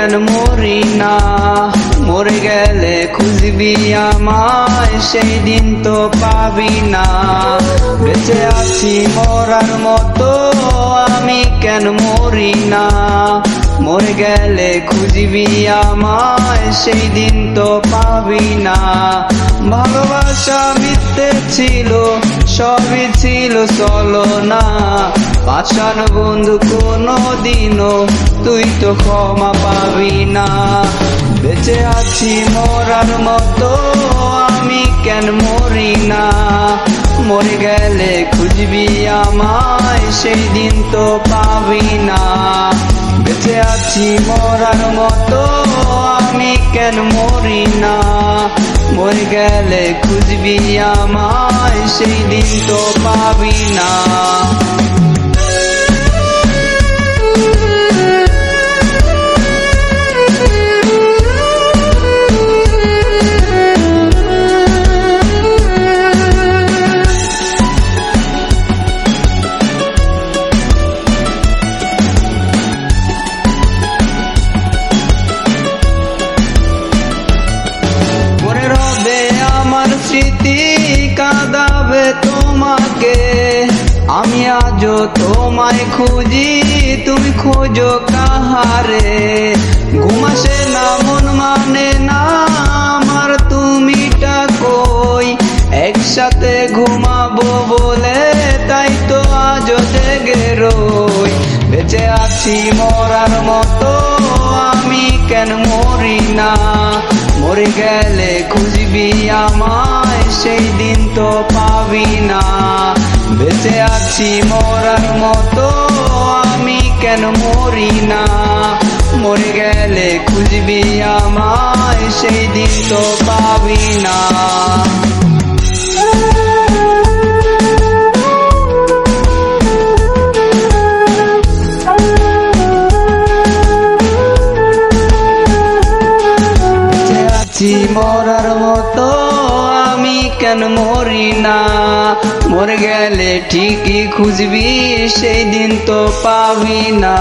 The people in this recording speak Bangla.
কেন মরি না, মরে গেলে খুঁজবি আমায়, সেই দিন তো পাবি না। বেঁচে আছি মরার মতো, আমি কেন মরি না, মরে গেলে খুঁজবি আমায়, সেই দিন তো পাবি না। ভালোবাসা মিথ্যে ছিল, সবই ছিল ছলনা, পাষাণ বন্ধু কোনো দিনও তুই তো ক্ষমা পাবি না। বেঁচে আছি মরার মতো, আমি কেন মরি না, মরে গেলে খুঁজবি আমায়, সেই দিন তো পাবি না। বেঁচে আছি মরার মতো, আমি কেন মরি না, মরে গেলে খুঁজবি আমায়, সেই দিন তো পাবি না। স্মৃতি কাঁদাবে তোমাকে, আমি আজও তোমায় খুঁজি, তুমি খোঁজো কাহারে। ঘুম আসে না, মন মানে না আমার, তুমিটা কই, একসাথে ঘুমাবো বলে তাই তো আজও জেগে রই। বেঁচে আছি মরার মতো, আমি কেন মরি না, মরে গেলে খুঁজবি আমায়, সেই দিন তো পাবি না। বেঁচে আছি মরার মতো, আমি কেন মরি না, মরে গেলে খুঁজবি আমায়, সেই দিন তো পাবি না। মরার মতো, আমি কেন মরি না, মরে গেলে ঠিকই খুঁজবি, সেই দিন তো পাবি না।